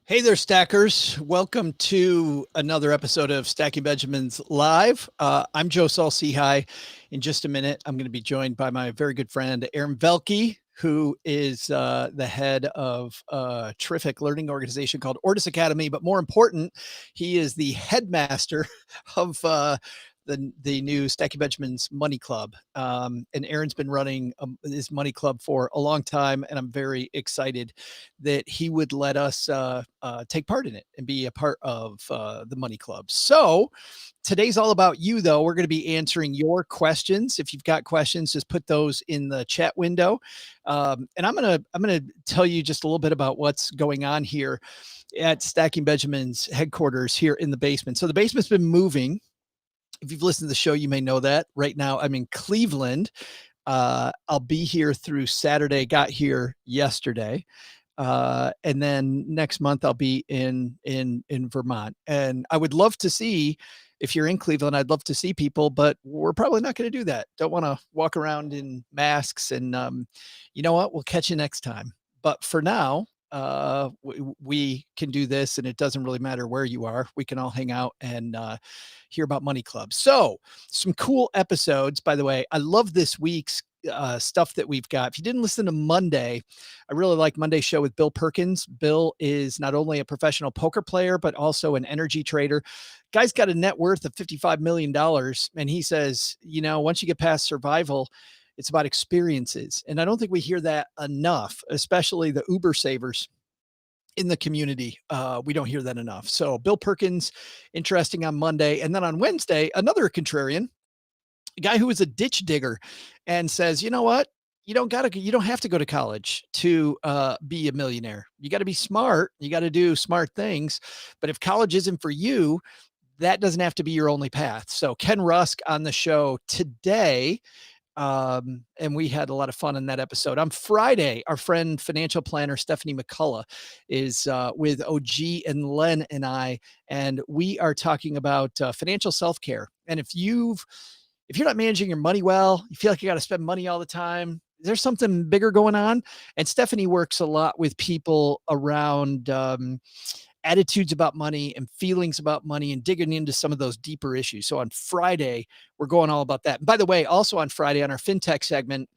Hey there, stackers. Welcome to another episode of Stacking Benjamins Live. I'm Joe Saul-Sehy. In just a minute, I'm going to be joined by my very good friend, Aaron Velky, who is the head of a terrific learning organization called Ortis Academy. But more important, he is the headmaster of the new Stacking Benjamins Money Club. And Aaron's been running his money club for a long time, and I'm very excited that he would let us take part in it and be a part of the money club. So today's all about you, though. We're going to be answering your questions. If you've got questions, just put those in the chat window. And I'm gonna tell you just a little bit about what's going on here at Stacking Benjamin's headquarters here in the basement. So the basement's been moving. If you've listened to the show, you may know that. Right now, I'm in Cleveland. I'll be here through Saturday. Got here yesterday, and then next month I'll be in Vermont. And I would love to see, if you're in Cleveland, I'd love to see people, but we're probably not going to do that. Don't want to walk around in masks. And you know what? We'll catch you next time. But for now, we can do this, and it doesn't really matter where you are. We can all hang out and hear about Money Club. So, some cool episodes, by the way. I love this week's stuff that we've got. If you didn't listen to Monday, I really like Monday's show with Bill Perkins. Bill is not only a professional poker player, but also an energy trader. Guy's got a net worth of $55 million. And he says, once you get past survival, it's about experiences. And I don't think we hear that enough, especially the Uber savers in the community. We don't hear that enough. So Bill Perkins, interesting on Monday. And then on Wednesday, another contrarian, a guy who was a ditch digger and says, you know what? You don't have to go to college to be a millionaire. You got to be smart. You got to do smart things. But if college isn't for you, that doesn't have to be your only path. So Ken Rusk on the show today, and we had a lot of fun in that episode. On Friday, our friend financial planner Stephanie McCullough is with OG and Len and I, and we are talking about financial self-care. And if you're not managing your money well, you feel like you got to spend money all the time, there's something bigger going on. And Stephanie works a lot with people around attitudes about money and feelings about money and digging into some of those deeper issues. So on Friday, we're going all about that. And by the way, also on Friday on our FinTech segment,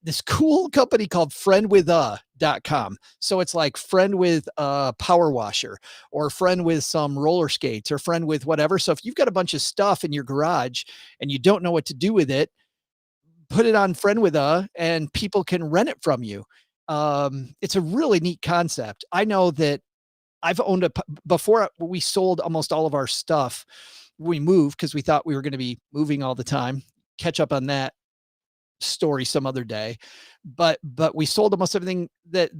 this cool company called friendwitha.com. So it's like friend with a power washer or friend with some roller skates or friend with whatever. So if you've got a bunch of stuff in your garage and you don't know what to do with it, put it on friend with and people can rent it from you. It's a really neat concept. I know that I've owned before we sold almost all of our stuff. We moved because we thought we were going to be moving all the time. Catch up on that story some other day. But we sold almost everything that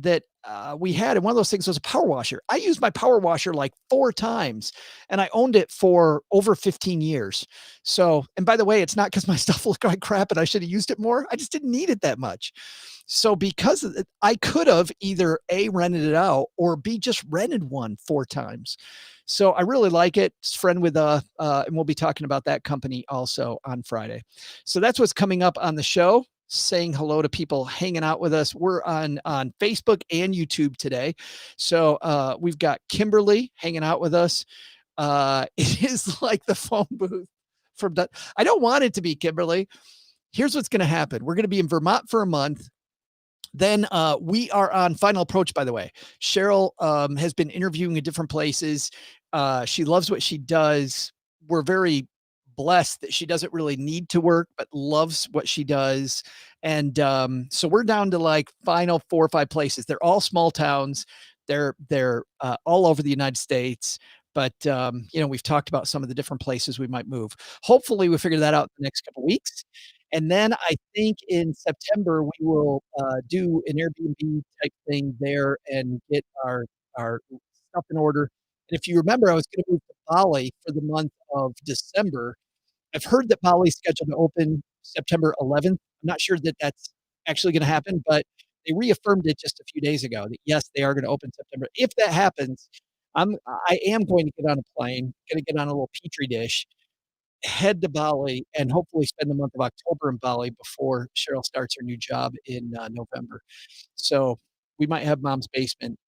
we had, and one of those things was a power washer. I used my power washer like 4 times, and I owned it for over 15 years. So, and by the way, it's not because my stuff looked like crap and I should have used it more. I just didn't need it that much. So because of it, I could have either A, rented it out, or B, just rented one 4 times. So I really like it. It's friend with and we'll be talking about that company also on Friday. So that's what's coming up on the show. Saying hello to people hanging out with us. We're on Facebook and YouTube today. So we've got Kimberly hanging out with us. It is like the phone booth from that. I don't want it to be Kimberly. Here's what's going to happen. We're going to be in Vermont for a month. Then we are on Final Approach, by the way. Cheryl has been interviewing at different places. She loves what she does. We're very blessed that she doesn't really need to work, but loves what she does. And so we're down to like final 4 or 5 places. They're all small towns. They're all over the United States. But we've talked about some of the different places we might move. Hopefully, we figure that out in the next couple of weeks. And then I think in September, we will do an Airbnb type thing there and get our stuff in order. And if you remember, I was going to move to Bali for the month of December. I've heard that Bali's scheduled to open September 11th. I'm not sure that that's actually going to happen, but they reaffirmed it just a few days ago that yes, they are going to open September. If that happens, I am going to get on a plane, going to get on a little petri dish, head to Bali, and hopefully spend the month of October in Bali before Cheryl starts her new job in November. So we might have mom's basement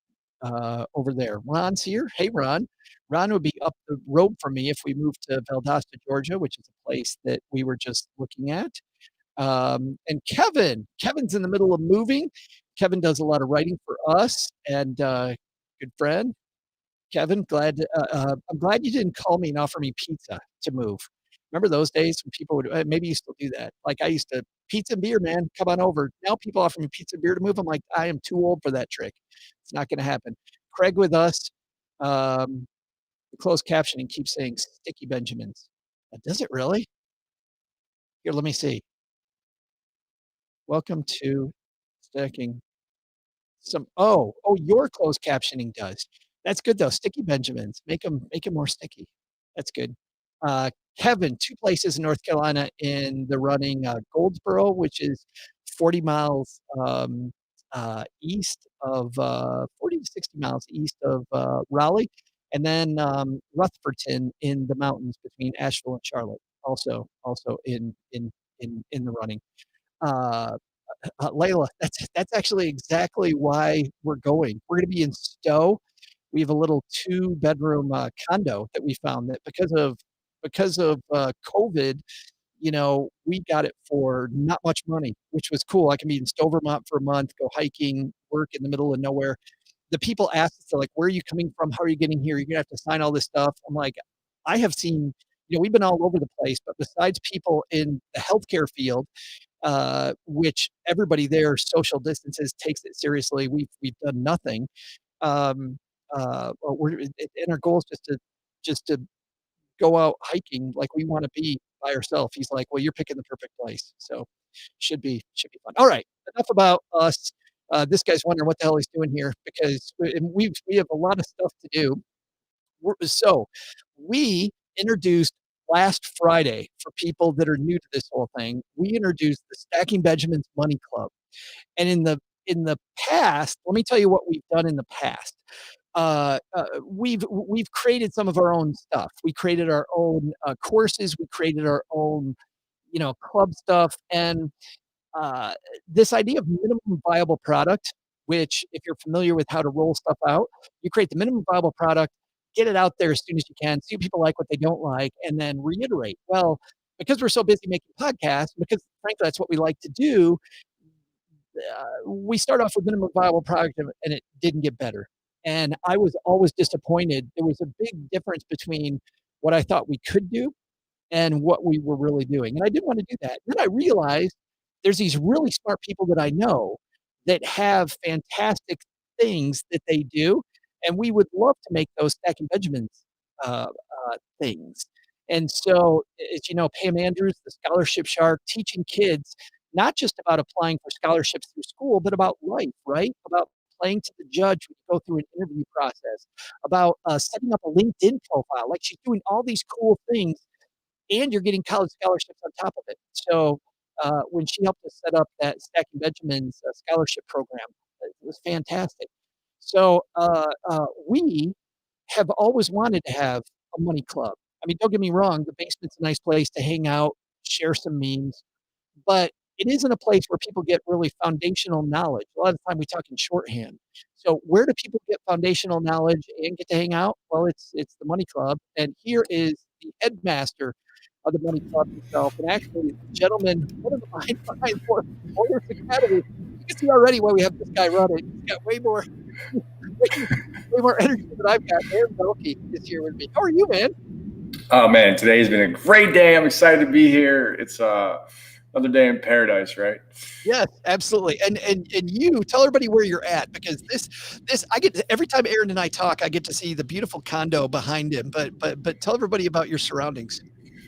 over there. Ron's here. Hey, Ron. Ron would be up the road from me if we moved to Valdosta, Georgia, which is a place that we were just looking at. And Kevin's in the middle of moving. Kevin does a lot of writing for us, and good friend. Kevin, I'm glad you didn't call me and offer me pizza to move. Remember those days when people would, maybe you still do that. Like I used to, pizza and beer, man, come on over. Now people offer me pizza and beer to move. I'm like, I am too old for that trick. It's not going to happen. Craig with us. Um, the closed captioning keeps saying Sticky Benjamins. Does it really? Here, let me see. Welcome to stacking your closed captioning does. That's good though. Sticky Benjamins. Make them more sticky. That's good. Kevin, 2 places in North Carolina in the running, Goldsboro, which is 40 miles east of 40 to 60 miles east of Raleigh, and then Rutherford in the mountains between Asheville and Charlotte, also in the running. Uh, Layla, that's actually exactly why we're going. We're going to be in Stowe. We have a little 2-bedroom condo that we found that because of COVID, we got it for not much money, which was cool. I can be in Stowe, Vermont for a month, go hiking, work in the middle of nowhere. The people asked us, they're like, "Where are you coming from? How are you getting here? You're gonna have to sign all this stuff." I'm like, I have seen, we've been all over the place, but besides people in the healthcare field, which everybody there social distances, takes it seriously. We've done nothing. Um, and our goal is just to go out hiking like we want to be by ourselves. He's like, well, you're picking the perfect place, so should be fun. All right, enough about us. This guy's wondering what the hell he's doing here because we have a lot of stuff to do. So we introduced last Friday, for people that are new to this whole thing, we introduced the Stacking Benjamins Money Club. And in the past, let me tell you what we've done in the past. We've created some of our own stuff. We created our own courses. We created our own, club stuff. And uh, this idea of minimum viable product, which if you're familiar with how to roll stuff out, you create the minimum viable product, get it out there as soon as you can, see what people like, what they don't like, and then reiterate. Well, because we're so busy making podcasts, because frankly that's what we like to do, we start off with minimum viable product and it didn't get better. And I was always disappointed. There was a big difference between what I thought we could do and what we were really doing. And I didn't want to do that. Then I realized there's these really smart people that I know that have fantastic things that they do. And we would love to make those Stacking Benjamins things. And so, as you know, Pam Andrews, the scholarship shark, teaching kids not just about applying for scholarships through school, but about life, right? About playing to the judge when you go through an interview process, about setting up a LinkedIn profile. Like, she's doing all these cool things, and you're getting college scholarships on top of it. So when she helped us set up that Stacking Benjamins scholarship program, it was fantastic. So we have always wanted to have a money club. I mean, don't get me wrong, the basement's a nice place to hang out, share some memes, but it isn't a place where people get really foundational knowledge. A lot of the time we talk in shorthand. So where do people get foundational knowledge and get to hang out? Well, it's the Money Club, and here is the headmaster of the Money Club himself, and actually, the gentleman, one of the behind Warriors Academy. You can see already why we have this guy running. He's got way more energy than I've got. Aaron Velky is here with me. How are you, man? Oh man, today has been a great day. I'm excited to be here. It's another day in paradise, right? Yes, absolutely. And you tell everybody where you're at, because this I get to, every time Aaron and I talk, I get to see the beautiful condo behind him. But tell everybody about your surroundings.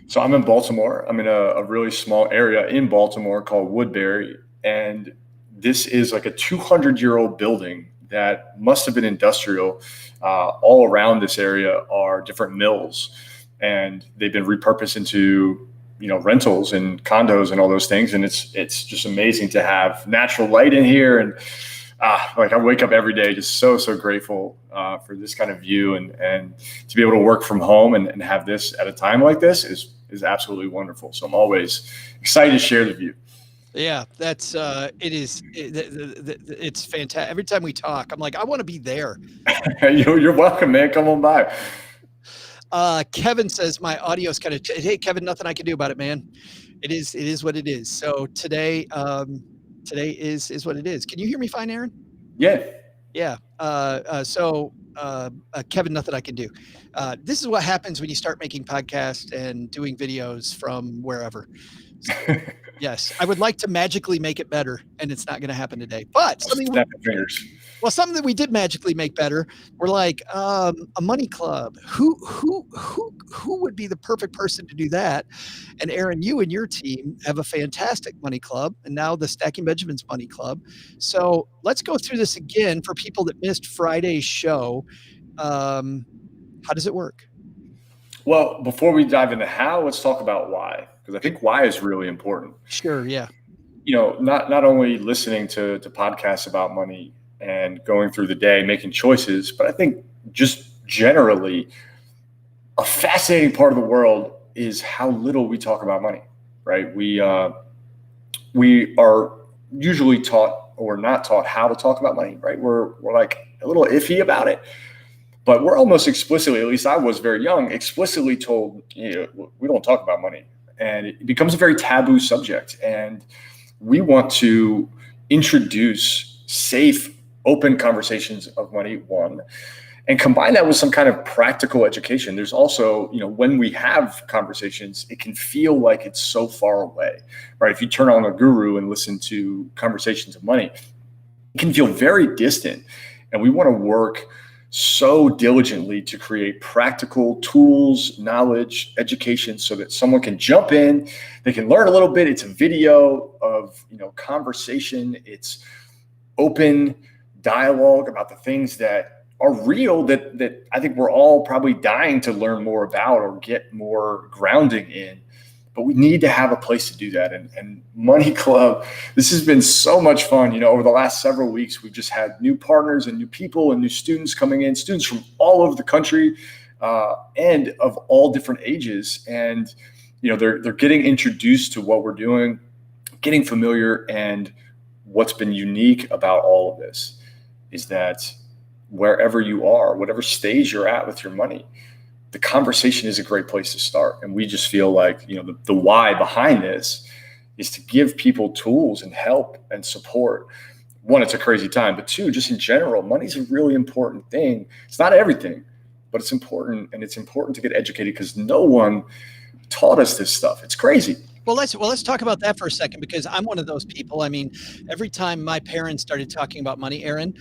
So I'm in Baltimore. I'm in a really small area in Baltimore called Woodbury, and this is like a 200-year-old building that must have been industrial. All around this area are different mills, and they've been repurposed into rentals and condos and all those things. And it's just amazing to have natural light in here. And like I wake up every day just so grateful for this kind of view, and to be able to work from home and have this at a time like this is absolutely wonderful. So I'm always excited to share the view. Yeah, that's it's fantastic. Every time we talk, I'm like, I want to be there. You're welcome, man. Come on by. Kevin says my audio is kind of, hey, Kevin, nothing I can do about it, man. It is what it is. So today is what it is. Can you hear me fine, Aaron? Yeah. Yeah. Kevin, nothing I can do. This is what happens when you start making podcasts and doing videos from wherever. Yes, I would like to magically make it better, and it's not going to happen today. But Snap your fingers. something that we did magically make better. We're like a money club. Who would be the perfect person to do that? And Aaron, you and your team have a fantastic money club, and now the Stacking Benjamins Money Club. So let's go through this again for people that missed Friday's show. How does it work? Well, before we dive into how, let's talk about why, because I think why is really important. Sure. Yeah. Not only listening to podcasts about money and going through the day making choices, but I think just generally a fascinating part of the world is how little we talk about money, right? We are usually taught or not taught how to talk about money, right? We're like a little iffy about it, but we're almost explicitly, at least I was very young, explicitly told, we don't talk about money. And it becomes a very taboo subject. And we want to introduce safe, open conversations of money, one, and combine that with some kind of practical education. There's also, when we have conversations, it can feel like it's so far away, right? If you turn on a guru and listen to conversations of money, it can feel very distant. And we want to work so diligently to create practical tools, knowledge, education, so that someone can jump in, they can learn a little bit. It's a video of, conversation. It's open dialogue about the things that are real that I think we're all probably dying to learn more about or get more grounding in. But we need to have a place to do that. And Money Club, this has been so much fun. Over the last several weeks, we've just had new partners and new people and new students coming in, students from all over the country and of all different ages. And, they're getting introduced to what we're doing, getting familiar. And what's been unique about all of this is that wherever you are, whatever stage you're at with your money, the conversation is a great place to start. And we just feel like, the why behind this is to give people tools and help and support. One, it's a crazy time, but two, just in general, money's a really important thing. It's not everything, but it's important. And it's important to get educated because no one taught us this stuff. It's crazy. Well, let's talk about that for a second, because I'm one of those people. I mean, every time my parents started talking about money, Aaron,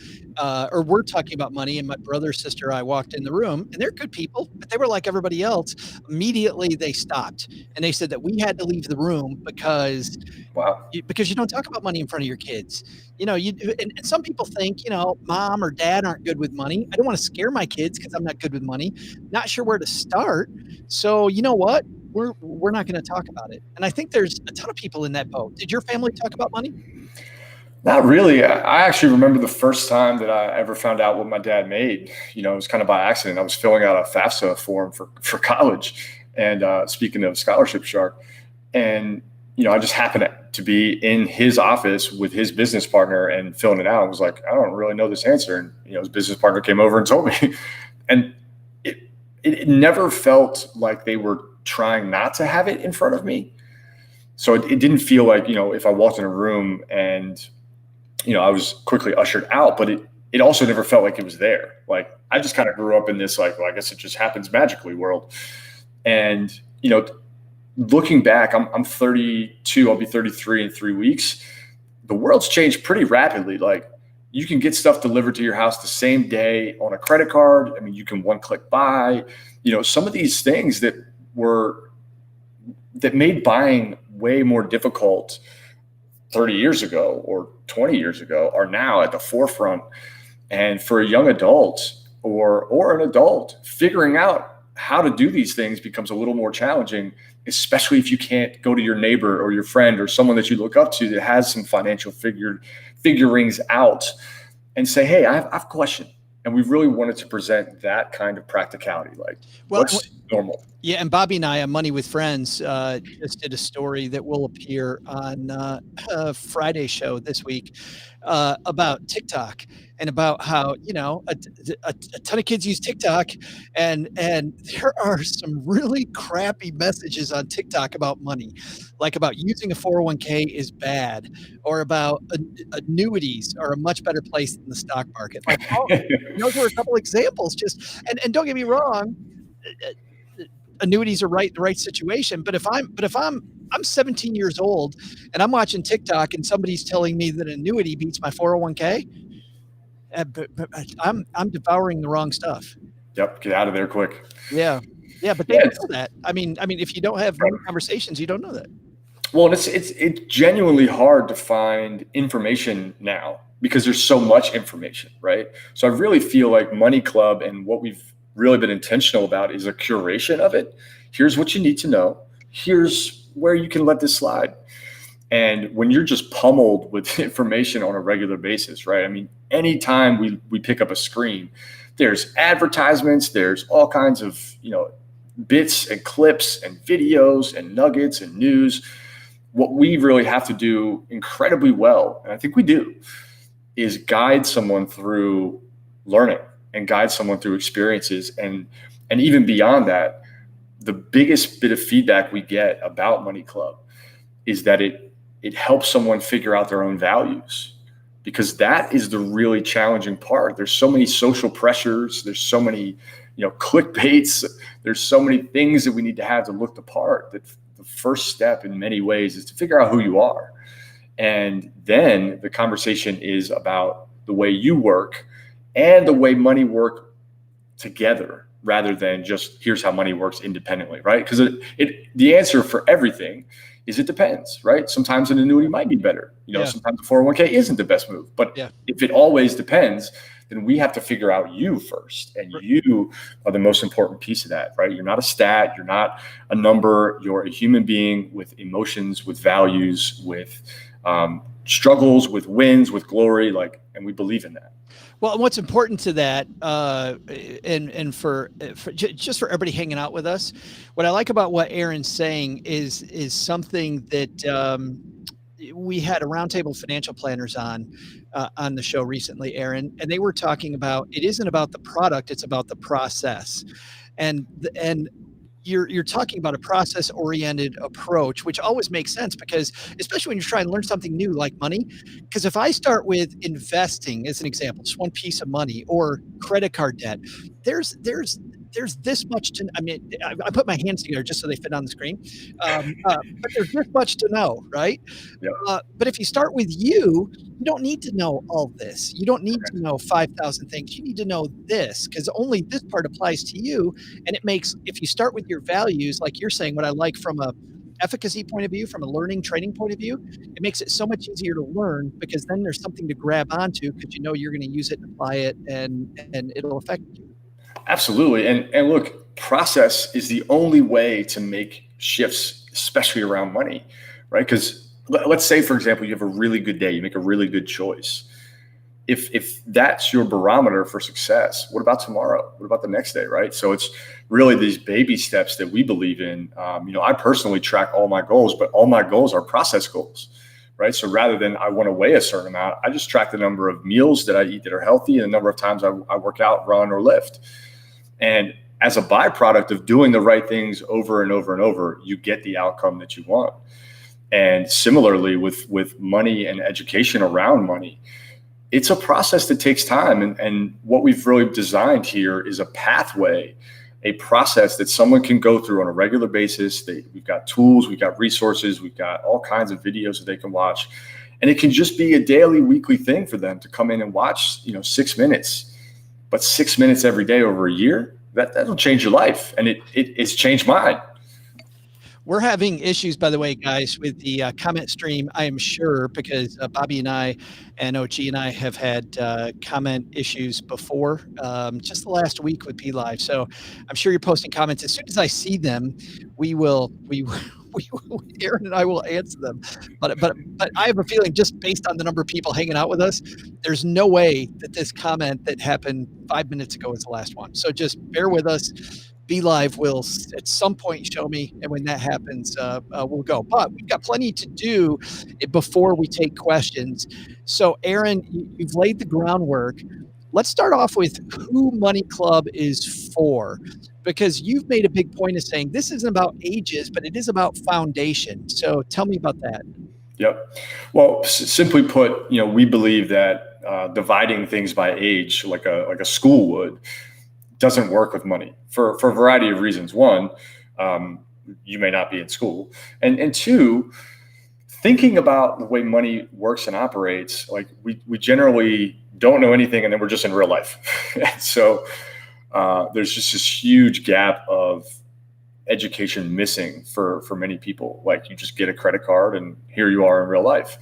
or we're talking about money, and my brother, sister, I walked in the room, and they're good people, but they were like everybody else. Immediately, they stopped and they said that we had to leave the room because Wow. because you don't talk about money in front of your kids. And some people think, mom or dad aren't good with money. I don't want to scare my kids because I'm not good with money. Not sure where to start. So you know what? We're not going to talk about it. And I think there's a ton of people in that boat. Did your family talk about money? Not really. I actually remember the first time that I ever found out what my dad made. It was kind of by accident. I was filling out a FAFSA form for college. And speaking of Scholarship Shark, and I just happened to be in his office with his business partner and filling it out. I was like, I don't really know this answer. And his business partner came over and told me. And it never felt like they were trying not to have it in front of me. So it didn't feel like, if I walked in a room and, I was quickly ushered out, but it also never felt like it was there. Like I just kind of grew up in this, like, well, I guess it just happens magically world. And, looking back, I'm 32, I'll be 33 in 3 weeks. The world's changed pretty rapidly. Like you can get stuff delivered to your house the same day on a credit card. I mean, you can one-click buy, some of these things that made buying way more difficult 30 years ago or 20 years ago are now at the forefront. And for a young adult or an adult, figuring out how to do these things becomes a little more challenging, especially if you can't go to your neighbor or your friend or someone that you look up to that has some financial figurings out and say, hey, I have a question. And we really wanted to present that kind of practicality, like what's normal. Yeah, and Bobby and I on Money with Friends just did a story that will appear on Friday show this week about TikTok and about how a ton of kids use TikTok, and there are some really crappy messages on TikTok about money, like about using a 401k is bad, or about annuities are a much better place than the stock market. Like, those were a couple examples. Just and don't get me wrong, annuities are right in the right situation. But if I'm 17 years old and I'm watching TikTok and somebody's telling me that an annuity beats my 401k, but I'm devouring the wrong stuff. Yep, get out of there quick. Yeah, yeah, but they Yeah, don't know that. I mean, if you don't have money conversations, you don't know that. well, and it's genuinely hard to find information now because there's so much information, right? So I really feel like Money Club and what we've really been intentional about is a curation of it. Here's what you need to know. Here's where you can let this slide. And when you're just pummeled with information on a regular basis, right? I mean, anytime we pick up a screen, there's advertisements, there's all kinds of, bits and clips and videos and nuggets and news. What we really have to do incredibly well, and I think we do, is guide someone through learning and guide someone through experiences. And even beyond that, the biggest bit of feedback we get about Money Club is that it helps someone figure out their own values, because that is the really challenging part. There's so many social pressures. There's so many, clickbaits. There's so many things that we need to have to look the part, that the first step in many ways is to figure out who you are. And then the conversation is about the way you work and the way money work together, rather than just here's how money works independently, right? Because the answer for everything is it depends, right? Sometimes an annuity might be better. Sometimes a 401k isn't the best move. But if it always depends, then we have to figure out you first. And you are the most important piece of that, right? You're not a stat. You're not a number. You're a human being with emotions, with values, with struggles, with wins, with glory. And we believe in that. Well, and what's important to that, and for just for everybody hanging out with us, what I like about what Aaron's saying is something that we had a roundtable of financial planners on the show recently, Aaron, and they were talking about it isn't about the product, it's about the process, and you're talking about a process-oriented approach, which always makes sense, because especially when you're trying to learn something new like money, because if I start with investing as an example, just one piece of money, or credit card debt, there's this much to, I put my hands together just so they fit on the screen, but there's this much to know, right? Yep. But if you start with you don't need to know all this. You don't need to know 5,000 things. You need to know this, because only this part applies to you. And it makes, if you start with your values, like you're saying, what I like from a efficacy point of view, from a learning training point of view, it makes it so much easier to learn, because then there's something to grab onto, because you're going to use it and apply it, and it'll affect you. Absolutely. And look, process is the only way to make shifts, especially around money, right? Because let's say, for example, you have a really good day, you make a really good choice. If that's your barometer for success, what about tomorrow? What about the next day, right? So it's really these baby steps that we believe in. I personally track all my goals, but all my goals are process goals, right? So rather than I want to weigh a certain amount, I just track the number of meals that I eat that are healthy and the number of times I work out, run, or lift. And as a byproduct of doing the right things over and over and over, you get the outcome that you want. And similarly with money and education around money, it's a process that takes time. And what we've really designed here is a pathway, a process that someone can go through on a regular basis. We've got tools, we've got resources, we've got all kinds of videos that they can watch. And it can just be a daily, weekly thing for them to come in and watch, 6 minutes. But 6 minutes every day over a year, that'll change your life. And it's changed mine. We're having issues, by the way, guys, with the comment stream, I am sure, because Bobby and I and OG and I have had comment issues before, just the last week with P Live. So I'm sure you're posting comments. As soon as I see them, Aaron and I will answer them. But I have a feeling, just based on the number of people hanging out with us, there's no way that this comment that happened 5 minutes ago is the last one. So just bear with us. Be Live will at some point show me, and when that happens, we'll go. But we've got plenty to do before we take questions. So, Aaron, you've laid the groundwork. Let's start off with who Money Club is for, because you've made a big point of saying this isn't about ages, but it is about foundation. So, tell me about that. Yep. Well, simply put, we believe that dividing things by age, like a school would, doesn't work with money for a variety of reasons. One, you may not be in school, and two, thinking about the way money works and operates, like we generally don't know anything, and then we're just in real life. So there's just this huge gap of education missing for many people. Like, you just get a credit card and here you are in real life.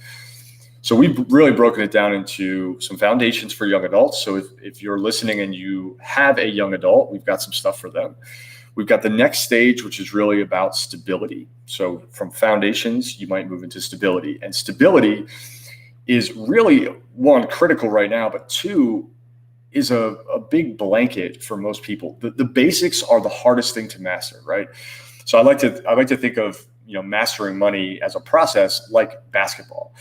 So we've really broken it down into some foundations for young adults. So if you're listening and you have a young adult, we've got some stuff for them. We've got the next stage, which is really about stability. So from foundations, you might move into stability. And stability is really, one, critical right now, but two, is a big blanket for most people. The basics are the hardest thing to master, right? So I like to think of mastering money as a process like basketball.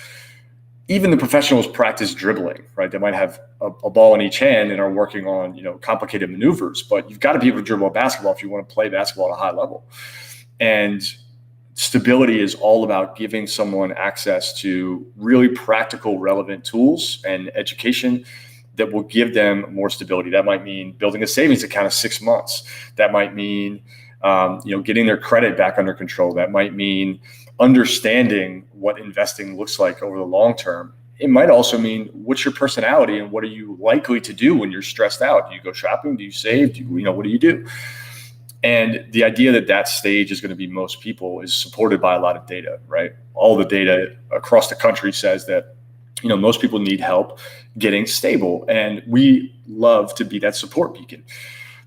Even the professionals practice dribbling, right? They might have a ball in each hand and are working on complicated maneuvers, but you've got to be able to dribble a basketball if you want to play basketball at a high level. And stability is all about giving someone access to really practical, relevant tools and education that will give them more stability. That might mean building a savings account of 6 months. That might mean, getting their credit back under control. That might mean understanding what investing looks like over the long term. It might also mean, what's your personality and what are you likely to do when you're stressed out? Do you go shopping? Do you save? What do you do? And the idea that stage is going to be most people is supported by a lot of data, right? All the data across the country says that most people need help getting stable, and we love to be that support beacon.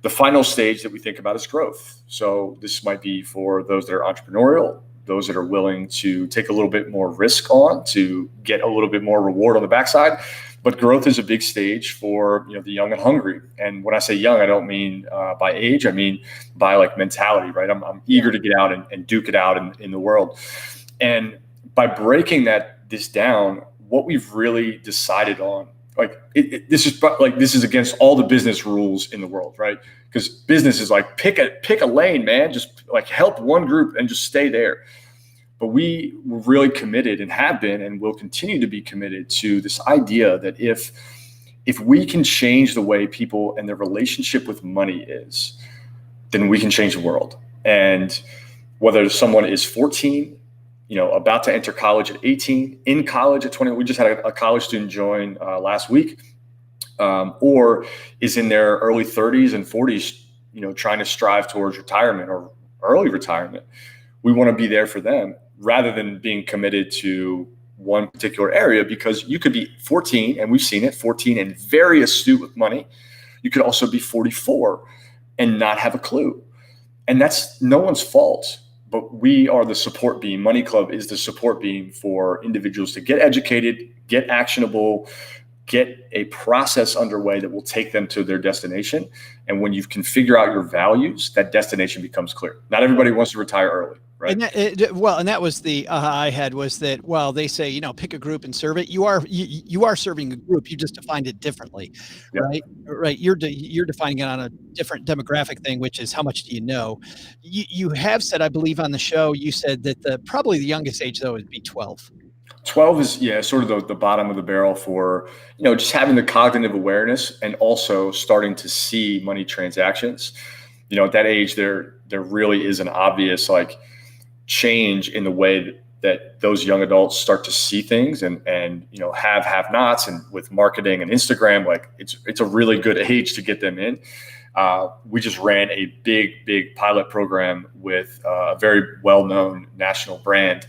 The final stage that we think about is growth. So this might be for those that are entrepreneurial, those that are willing to take a little bit more risk on to get a little bit more reward on the backside. But growth is a big stage for the young and hungry. And when I say young, I don't mean by age. I mean by like mentality, right? I'm eager to get out and duke it out in the world. And by breaking this down, what we've really decided on, this is against all the business rules in the world, right? Because business is like, pick a lane, man. Just like help one group and just stay there. But we were really committed and have been and will continue to be committed to this idea that if we can change the way people and their relationship with money is, then we can change the world. And whether someone is 14, about to enter college at 18, in college at 20, we just had a college student join last week, or is in their early 30s and 40s, trying to strive towards retirement or early retirement. We want to be there for them rather than being committed to one particular area, because you could be 14, and we've seen it, 14 and very astute with money. You could also be 44 and not have a clue. And that's no one's fault. But we are the support beam. Money Club is the support beam for individuals to get educated, get actionable, get a process underway that will take them to their destination. And when you can figure out your values, that destination becomes clear. Not everybody wants to retire early, right? And that was the I had was that, well, they say, pick a group and serve it. You are serving a group. You just defined it differently, Yep. right? Right. You're defining it on a different demographic thing, which is how much do you know? You have said, I believe on the show, you said that probably the youngest age though would be 12. 12 is sort of the bottom of the barrel for, just having the cognitive awareness and also starting to see money transactions. At that age, there really is an obvious change in the way that those young adults start to see things and have nots, and with marketing and Instagram, it's a really good age to get them in. We just ran a big pilot program with a very well-known national brand,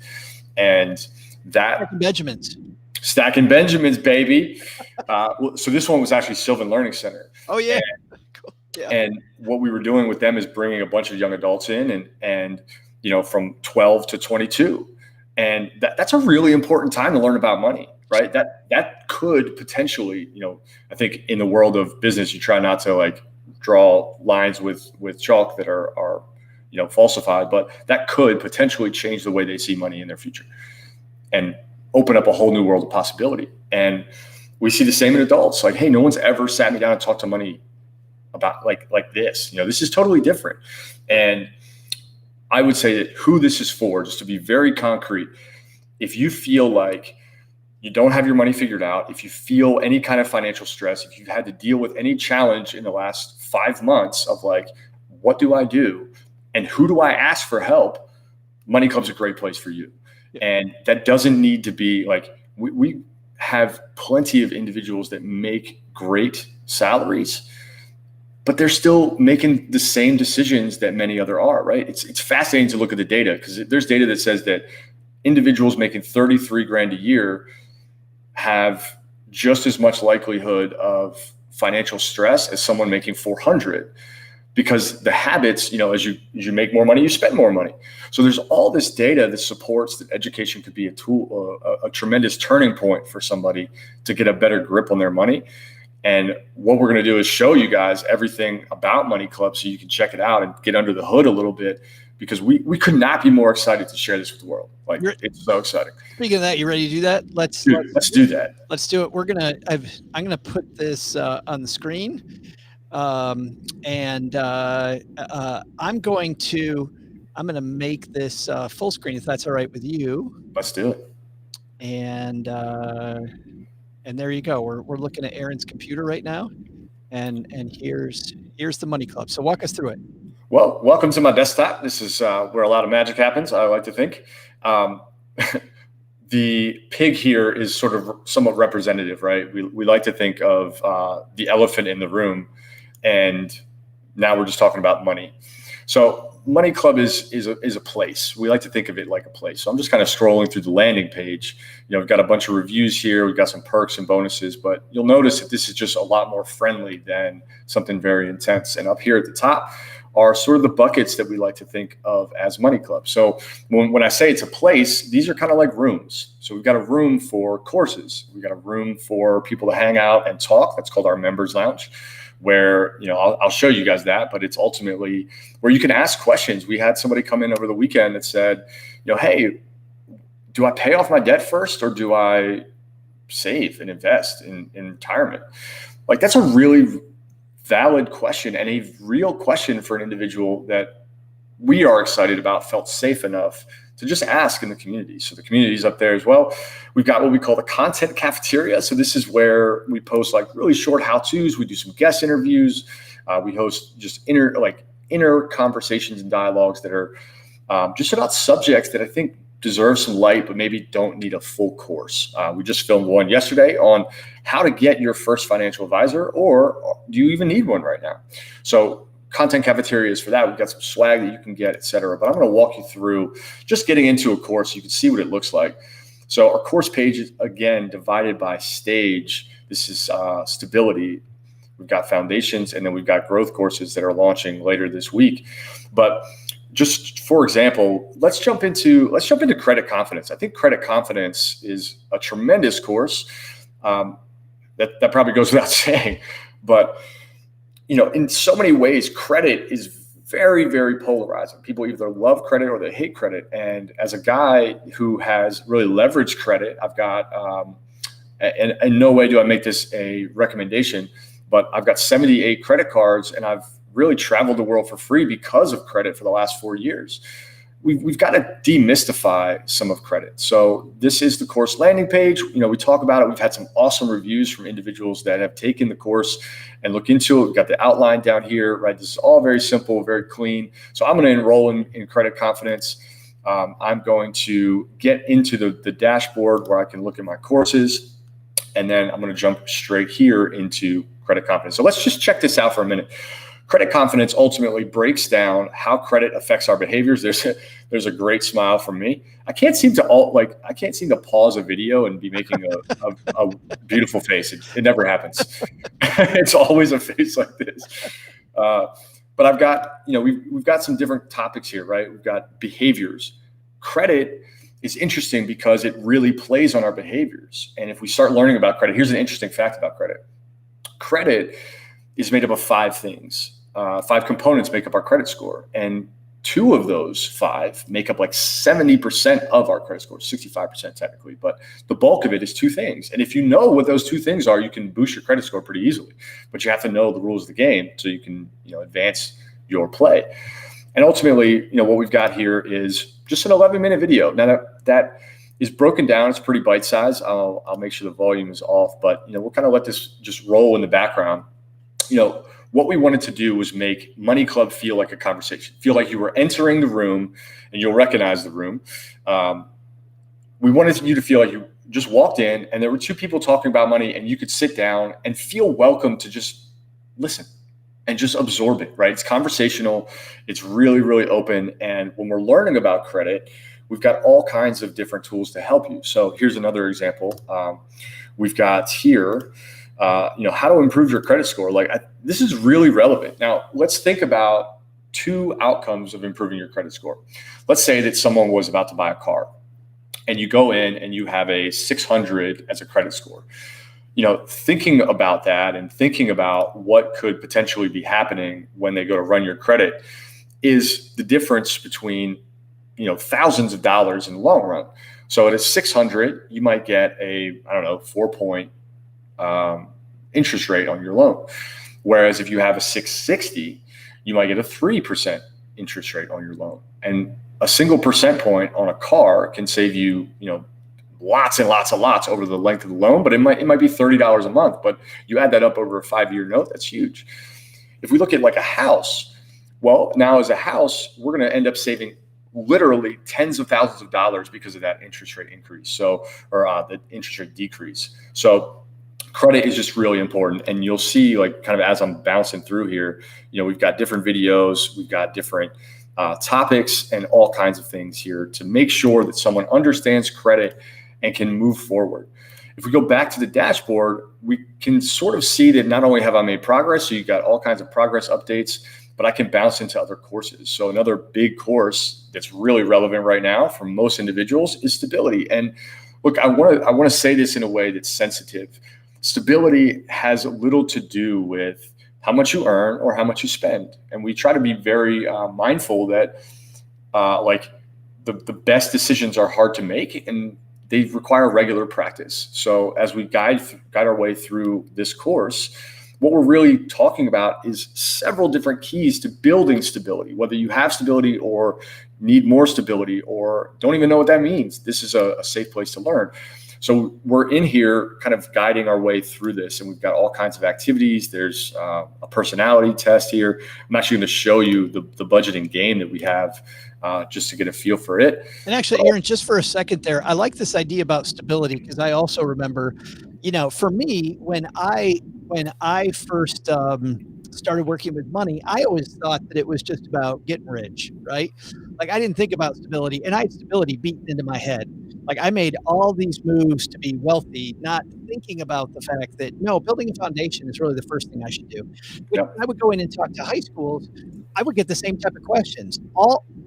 and Stacking Benjamins, baby. So this one was actually Sylvan Learning Center. Oh yeah. Cool. Yeah. And what we were doing with them is bringing a bunch of young adults in and from 12 to 22. And that's a really important time to learn about money, right? That could potentially, I think in the world of business, you try not to draw lines with chalk that are falsified, but that could potentially change the way they see money in their future and open up a whole new world of possibility. And we see the same in adults. Like, hey, no one's ever sat me down and talked to money about like this. This is totally different. And I would say that who this is for, just to be very concrete, if you feel like you don't have your money figured out, if you feel any kind of financial stress, if you've had to deal with any challenge in the last 5 months of like, what do I do? And who do I ask for help? Money Club's a great place for you. Yeah. And that doesn't need to be like, we have plenty of individuals that make great salaries, but they're still making the same decisions that many other are, right? It's fascinating to look at the data, because there's data that says that individuals making 33 grand a year have just as much likelihood of financial stress as someone making 400. Because the habits, as you make more money, you spend more money. So there's all this data that supports that education could be a tool, a tremendous turning point for somebody to get a better grip on their money. And what we're going to do is show you guys everything about Money Club so you can check it out and get under the hood a little bit, because we could not be more excited to share this with the world. Like, it's so exciting. Speaking of that, you ready to do that? Let's do that. Let's do it. I'm gonna put this on the screen. I'm going to make this full screen, if that's all right with you. Let's do it. And there you go. We're looking at Aaron's computer right now, and here's the Money Club. So walk us through it. Well, welcome to my desktop. This is where a lot of magic happens, I like to think. The pig here is sort of somewhat representative, right? We like to think of the elephant in the room. And now we're just talking about money. So Money Club is a place. We like to think of it like a place. So I'm just kind of scrolling through the landing page. We've got a bunch of reviews here. We've got some perks and bonuses, but you'll notice that this is just a lot more friendly than something very intense. And up here at the top are sort of the buckets that we like to think of as Money Club. So when I say it's a place, these are kind of like rooms. So we've got a room for courses. We've got a room for people to hang out and talk. That's called our members lounge, where, I'll show you guys that, but it's ultimately where you can ask questions. We had somebody come in over the weekend that said, hey, do I pay off my debt first, or do I save and invest in retirement? Like, that's a really valid question, and a real question for an individual that we are excited about, felt safe enough to just ask in the community. So the community is up there as well. We've got what we call the content cafeteria. So this is where we post like really short how-tos. We do some guest interviews. We host just inner conversations and dialogues that are just about subjects that I think deserve some light, but maybe don't need a full course. We just filmed one yesterday on how to get your first financial advisor, or do you even need one right now? So content cafeteria is for that. We've got some swag that you can get, et cetera. But I'm going to walk you through just getting into a course so you can see what it looks like. So our course page is, again, divided by stage. This is stability. We've got foundations, and then we've got growth courses that are launching later this week. But just for example, let's jump into credit confidence. I think credit confidence is a tremendous course. That probably goes without saying, but in so many ways, credit is very, very polarizing. People either love credit or they hate credit. And as a guy who has really leveraged credit, I've got, and in no way do I make this a recommendation, but I've got 78 credit cards, and I've really traveled the world for free because of credit for the last 4 years. We've got to demystify some of credit. So this is the course landing page. We talk about it. We've had some awesome reviews from individuals that have taken the course and look into it. We've got the outline down here, right? This is all very simple, very clean. So I'm going to enroll in credit confidence. I'm going to get into the dashboard where I can look at my courses, and then I'm going to jump straight here into credit confidence. So let's just check this out for a minute. Credit confidence ultimately breaks down how credit affects our behaviors. There's a great smile from me. I can't seem to pause a video and be making a beautiful face. It never happens. It's always a face like this. But I've got, we've got some different topics here, right? We've got behaviors. Credit is interesting because it really plays on our behaviors. And if we start learning about credit, here's an interesting fact about credit. Credit is made up of 5 things. 5 components make up our credit score. And 2 of those 5 make up like 70% of our credit score, 65% technically, but the bulk of it is 2 things. And if you know what those 2 things are, you can boost your credit score pretty easily, but you have to know the rules of the game so you can, advance your play. And ultimately, what we've got here is just an 11-minute video. Now that is broken down. It's pretty bite-sized. I'll make sure the volume is off, but we'll kind of let this just roll in the background. What we wanted to do was make Money Club feel like a conversation, feel like you were entering the room and you'll recognize the room. We wanted you to feel like you just walked in and there were 2 people talking about money and you could sit down and feel welcome to just listen and just absorb it, right? It's conversational. It's really, really open. And when we're learning about credit, we've got all kinds of different tools to help you. So here's another example. We've got here, how to improve your credit score. This is really relevant. Now, let's think about 2 outcomes of improving your credit score. Let's say that someone was about to buy a car and you go in and you have a 600 as a credit score. Thinking about that and thinking about what could potentially be happening when they go to run your credit is the difference between, thousands of dollars in the long run. So at a 600, you might get a, 4-point interest rate on your loan. Whereas if you have a 660, you might get a 3% interest rate on your loan. And a single percent point on a car can save you, lots and lots and lots over the length of the loan, but it might be $30 a month, but you add that up over a 5-year note, that's huge. If we look at like a house, well, now as a house, we're going to end up saving literally tens of thousands of dollars because of that interest rate increase. Or the interest rate decrease. So credit is just really important. And you'll see, like, kind of as I'm bouncing through here, we've got different videos, we've got different topics and all kinds of things here to make sure that someone understands credit and can move forward. If we go back to the dashboard, we can sort of see that not only have I made progress, so you've got all kinds of progress updates, but I can bounce into other courses. So another big course that's really relevant right now for most individuals is stability. And look, I want to say this in a way that's sensitive. Stability has little to do with how much you earn or how much you spend. And we try to be very mindful that the best decisions are hard to make and they require regular practice. So as we guide our way through this course, what we're really talking about is several different keys to building stability, whether you have stability or need more stability or don't even know what that means. This is a safe place to learn. So we're in here kind of guiding our way through this, and we've got all kinds of activities. There's a personality test here. I'm actually going to show you the budgeting game that we have just to get a feel for it. And actually, Aaron, just for a second there, I like this idea about stability because I also remember, for me, when I first started working with money, I always thought that it was just about getting rich, right? Like I didn't think about stability, and I had stability beaten into my head. Like I made all these moves to be wealthy, not thinking about the fact that no, building a foundation is really the first thing I should do. When I would go in and talk to high schools, I would get the same type of questions.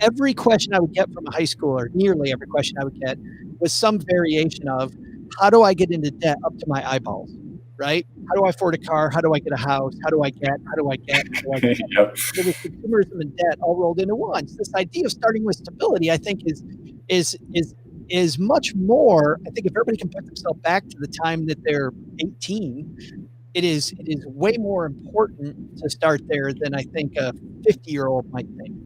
Every question I would get from a high schooler, nearly every question I would get was some variation of how do I get into debt up to my eyeballs, right? How do I afford a car? How do I get a house? How do I get? It was consumerism and debt all rolled into one. So this idea of starting with stability, I think is much more. I think if everybody can put themselves back to the time that they're 18, it is way more important to start there than I think a 50-year-old might think.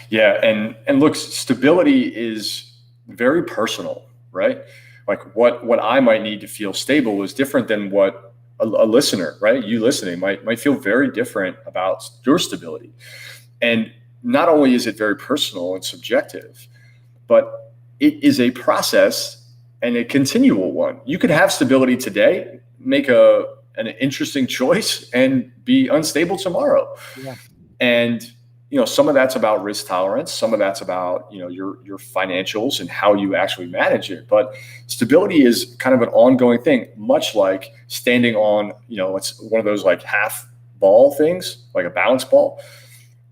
Yeah, and look, stability is very personal, right? Like what I might need to feel stable is different than what a listener, right? You listening might feel very different about your stability. And not only is it very personal and subjective, but it is a process and a continual one. You could have stability today, make an interesting choice, and be unstable tomorrow. Yeah. And some of that's about risk tolerance. Some of that's about, your financials and how you actually manage it. But stability is kind of an ongoing thing, much like standing on, it's one of those like half ball things, like a balance ball.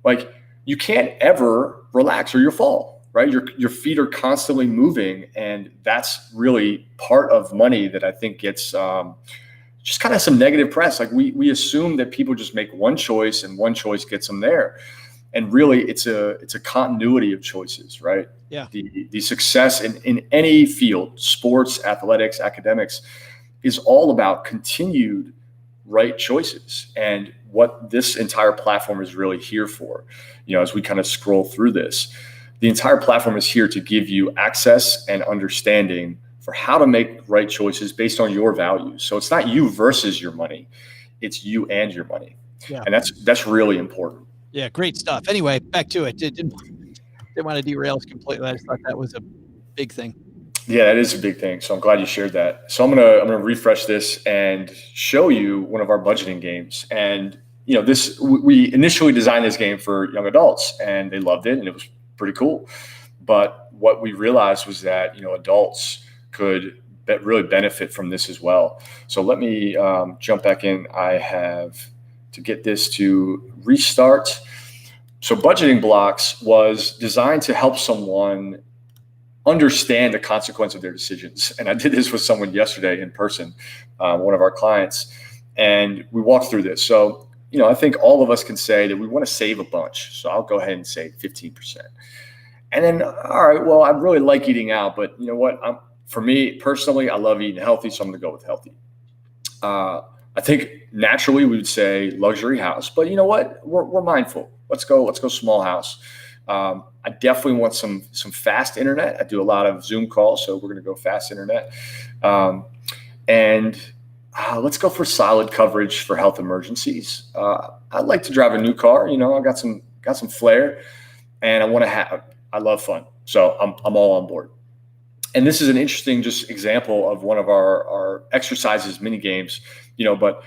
Like you can't ever relax or you'll fall, right? Your feet are constantly moving. And that's really part of money that I think gets, just kind of some negative press. Like we assume that people just make one choice and one choice gets them there. And really it's a continuity of choices, right? Yeah. The success in any field, sports, athletics, academics, is all about continued right choices. And what this entire platform is really here for, as we kind of scroll through this, the entire platform is here to give you access and understanding for how to make right choices based on your values. So it's not you versus your money, it's you and your money. Yeah. And that's really important. Yeah, great stuff. Anyway, back to it. Didn't want to derail us completely. I just thought that was a big thing. Yeah, that is a big thing. So I'm glad you shared that. So I'm gonna refresh this and show you one of our budgeting games. And we initially designed this game for young adults, and they loved it, and it was pretty cool. But what we realized was that adults could really benefit from this as well. So let me jump back in. I have to get this to restart. So budgeting blocks was designed to help someone understand the consequence of their decisions. And I did this with someone yesterday in person, one of our clients, and we walked through this. So, I think all of us can say that we want to save a bunch. So I'll go ahead and say 15%. And then, all right, well, I really like eating out, but you know what? For me personally, I love eating healthy, so I'm going to go with healthy. I think naturally we would say luxury house, but you know what? We're mindful. Let's go small house. I definitely want some fast internet. I do a lot of Zoom calls, so we're going to go fast internet. And let's go for solid coverage for health emergencies. I'd like to drive a new car. I got some flair, and I love fun, so I'm all on board. And this is an interesting just example of one of our exercises, mini games. But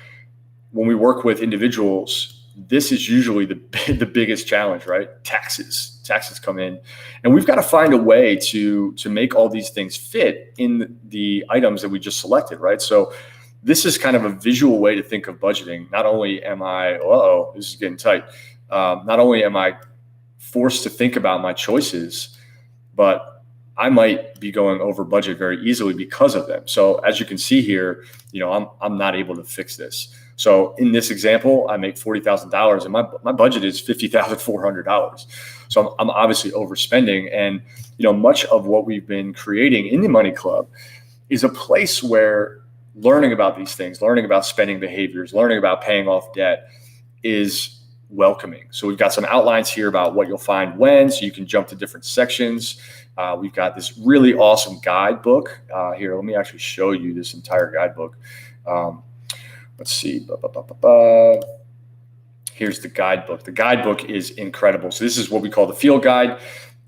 when we work with individuals, this is usually the biggest challenge, right? Taxes come in, and we've got to find a way to make all these things fit in the items that we just selected, right? So this is kind of a visual way to think of budgeting. Not only am I, this is getting tight. Not only am I forced to think about my choices, but I might be going over budget very easily because of them. So as you can see here, I'm not able to fix this. So in this example, I make $40,000 and my budget is $50,400. So I'm obviously overspending. And, much of what we've been creating in the Money Club is a place where learning about these things, learning about spending behaviors, learning about paying off debt is welcoming. So we've got some outlines here about what you'll find when, so you can jump to different sections. We've got this really awesome guidebook here. Let me actually show you this entire guidebook. Let's see. Here's the guidebook. The guidebook is incredible. So this is what we call the field guide.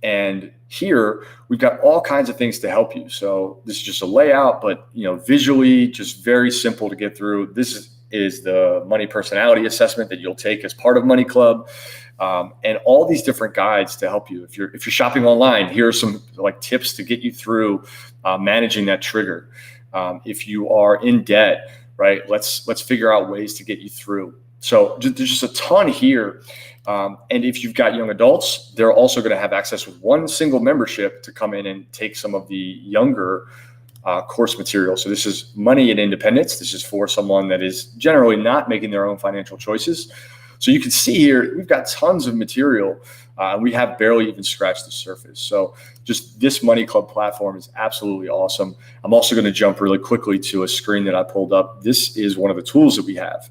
And here we've got all kinds of things to help you. So this is just a layout, but visually just very simple to get through. This is the money personality assessment that you'll take as part of Money Club. And all these different guides to help you. If you're shopping online, here are some tips to get you through managing that trigger. If you are in debt, right, let's figure out ways to get you through. So there's just a ton here. And if you've got young adults, they're also going to have access with one single membership to come in and take some of the younger course material. So this is Money and Independence. This is for someone that is generally not making their own financial choices. So you can see here, we've got tons of material. We have barely even scratched the surface. So just this Money Club platform is absolutely awesome. I'm also going to jump really quickly to a screen that I pulled up. This is one of the tools that we have.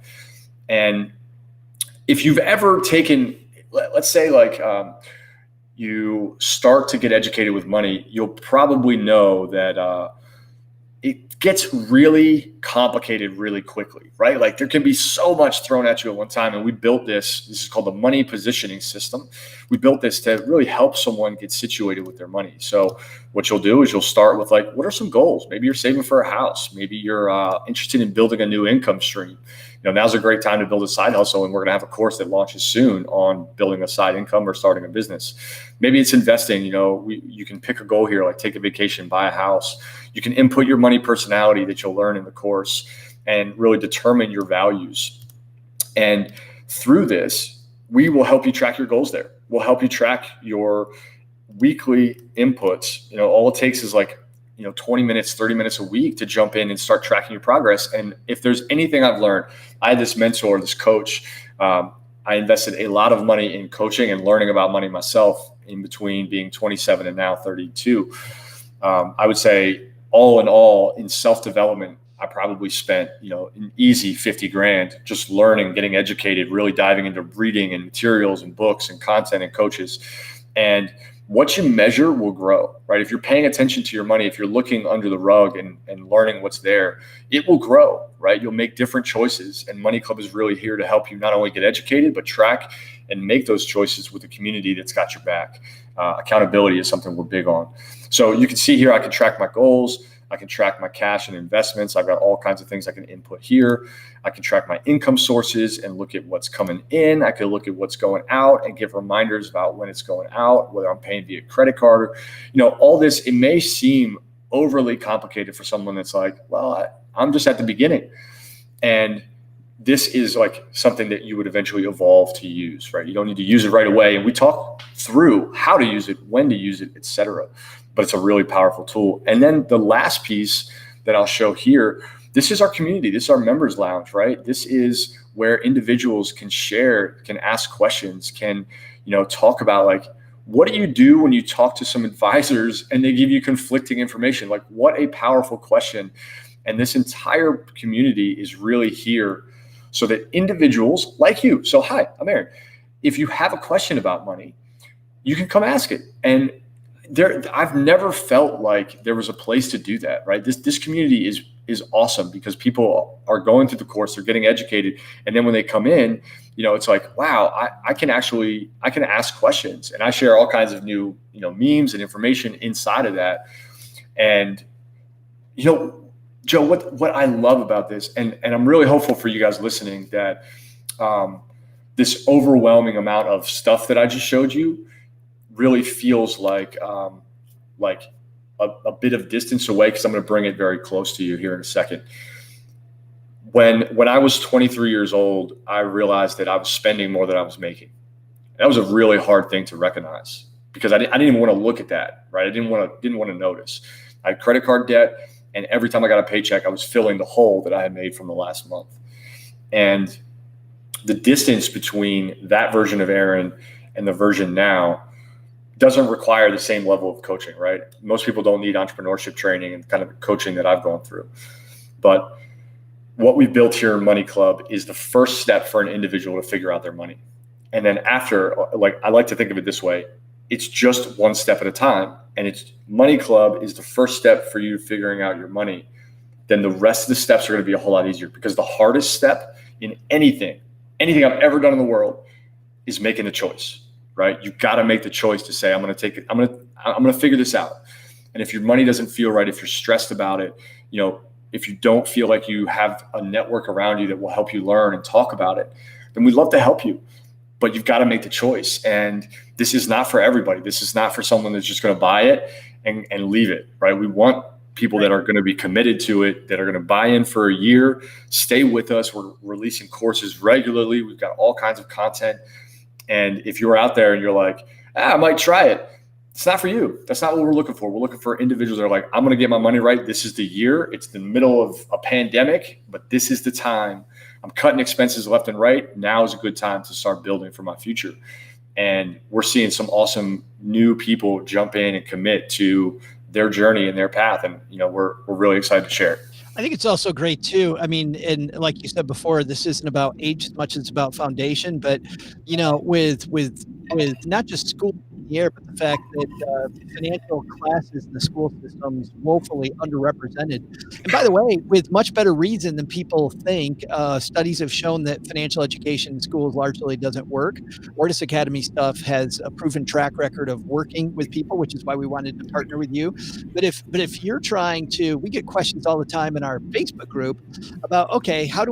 And if you've ever taken, let's say you start to get educated with money, you'll probably know that it gets really complicated really quickly, right? There can be so much thrown at you at one time. And we built this is called the money positioning system. We built this to really help someone get situated with their money. So what you'll do is you'll start with what are some goals? Maybe you're saving for a house. Maybe you're interested in building a new income stream. Now's a great time to build a side hustle. And we're going to have a course that launches soon on building a side income or starting a business. Maybe it's investing. You can pick a goal here, take a vacation, buy a house. You can input your money personality that you'll learn in the course and really determine your values. And through this, we will help you track your goals there. We'll help you track your weekly inputs. All it takes is 20 minutes, 30 minutes a week to jump in and start tracking your progress. And if there's anything I've learned, I had this mentor, this coach. I invested a lot of money in coaching and learning about money myself in between being 27 and now 32. I would say all in all in self-development, I probably spent, an easy 50 grand just learning, getting educated, really diving into reading and materials and books and content and coaches. And what you measure will grow, right? If you're paying attention to your money, if you're looking under the rug and learning what's there, it will grow, right? You'll make different choices. And Money Club is really here to help you not only get educated, but track and make those choices with a community that's got your back. Accountability is something we're big on. So you can see here, I can track my goals. I can track my cash and investments. I've got all kinds of things I can input here. I can track my income sources and look at what's coming in. I can look at what's going out and give reminders about when it's going out, whether I'm paying via credit card. All this, it may seem overly complicated for someone that's like, well, I'm just at the beginning. And this is like something that you would eventually evolve to use, right? You don't need to use it right away. And we talk through how to use it, when to use it, et cetera. But it's a really powerful tool. And then the last piece that I'll show here, this is our community. This is our members lounge, right? This is where individuals can share, can ask questions, can, talk about like, what do you do when you talk to some advisors and they give you conflicting information? Like, what a powerful question. And this entire community is really here so that individuals like you. So hi, I'm Aaron. If you have a question about money, you can come ask it. And I've never felt like there was a place to do that, right? This community is awesome because people are going through the course, they're getting educated. And then when they come in, it's like, wow, I can ask questions, and I share all kinds of new, memes and information inside of that. And, Joe, what I love about this, and I'm really hopeful for you guys listening that this overwhelming amount of stuff that I just showed you really feels like a bit of distance away, because I'm going to bring it very close to you here in a second. When I was 23 years old, I realized that I was spending more than I was making. That was a really hard thing to recognize because I didn't even want to look at that, right? I didn't want to notice. I had credit card debt, and every time I got a paycheck, I was filling the hole that I had made from the last month. And the distance between that version of Aaron and the version now doesn't require the same level of coaching, right? Most people don't need entrepreneurship training and kind of coaching that I've gone through. But what we've built here in Money Club is the first step for an individual to figure out their money. And then after, like, I like to think of it this way, it's just one step at a time. And it's Money Club is the first step for you figuring out your money. Then the rest of the steps are going to be a whole lot easier, because the hardest step in anything I've ever done in the world is making a choice. Right? You've got to make the choice to say, I'm going to take it. I'm going to figure this out. And if your money doesn't feel right, if you're stressed about it, if you don't feel like you have a network around you that will help you learn and talk about it, then we'd love to help you. But you've got to make the choice. And this is not for everybody. This is not for someone that's just going to buy it and leave it, right? We want people that are going to be committed to it, that are going to buy in for a year, stay with us. We're releasing courses regularly. We've got all kinds of content. And if you're out there and you're like, I might try it, it's not for you. That's not what we're looking for. We're looking for individuals that are like, I'm going to get my money right. This is the year. It's the middle of a pandemic, but this is the time. I'm cutting expenses left and right. Now is a good time to start building for my future. And we're seeing some awesome new people jump in and commit to their journey and their path. And, we're really excited to share it. I think it's also great too. I mean, and like you said before, this isn't about age as much as it's about foundation, but with not just school in the air, but the fact that financial classes in the school system is woefully underrepresented. And by the way, with much better reason than people think, studies have shown that financial education in schools largely doesn't work. Mortis Academy stuff has a proven track record of working with people, which is why we wanted to partner with you. But if you're trying to, we get questions all the time in our Facebook group about, okay, what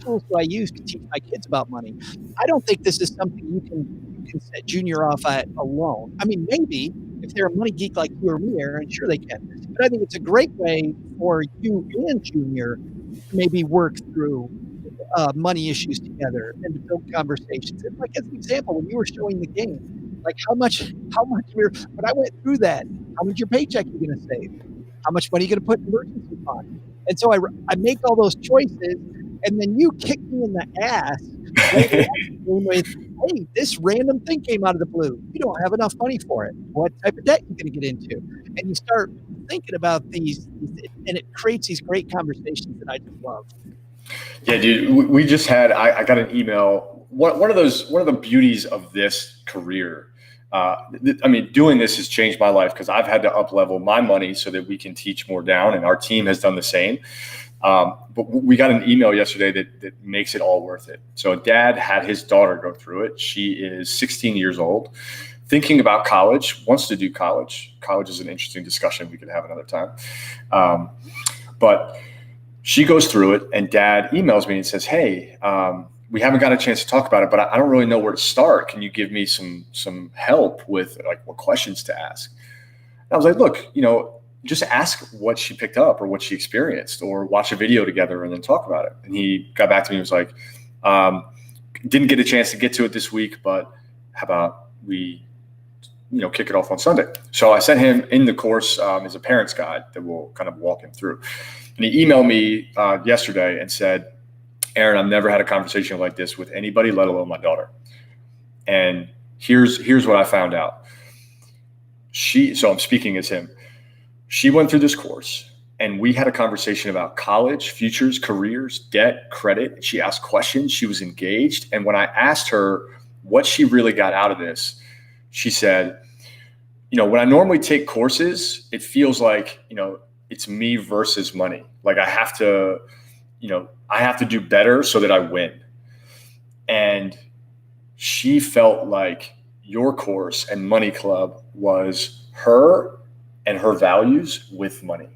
tools do I use to teach my kids about money? I don't think this is something you can set Junior off at alone. I mean, maybe if they're a money geek like you or me, Aaron, sure they can. But I think it's a great way for you and Junior to maybe work through money issues together and to build conversations. And like as an example, when you were showing the game, like how much when I went through that, How much your paycheck are you going to save? How much money are you going to put in emergency fund? And so I make all those choices, and then you kick me in the ass later on with, hey, this random thing came out of the blue. You don't have enough money for it. What type of debt are you going to get into? And you start thinking about these, and it creates these great conversations that I just love. Yeah, dude, we just had, I got an email. One of the beauties of this career, doing this has changed my life because I've had to up level my money so that we can teach more down, and our team has done the same. But we got an email yesterday that makes it all worth it. So dad had his daughter go through it. She is 16 years old, thinking about college, wants to do college. College is an interesting discussion we could have another time. But she goes through it, and dad emails me and says, hey, we haven't got a chance to talk about it, but I don't really know where to start. Can you give me some help with like what questions to ask? And I was like, look, just ask what she picked up or what she experienced, or watch a video together and then talk about it. And he got back to me and was like, didn't get a chance to get to it this week, but how about we, kick it off on Sunday? So I sent him in the course as a parent's guide that will kind of walk him through. And he emailed me yesterday and said, Aaron, I've never had a conversation like this with anybody, let alone my daughter. And here's what I found out. So I'm speaking as him. She went through this course, and we had a conversation about college, futures, careers, debt, credit. She asked questions. She was engaged. And when I asked her what she really got out of this, she said, when I normally take courses, it feels like, it's me versus money. Like I have to do better so that I win. And she felt like your course and Money Club was her and her values with money,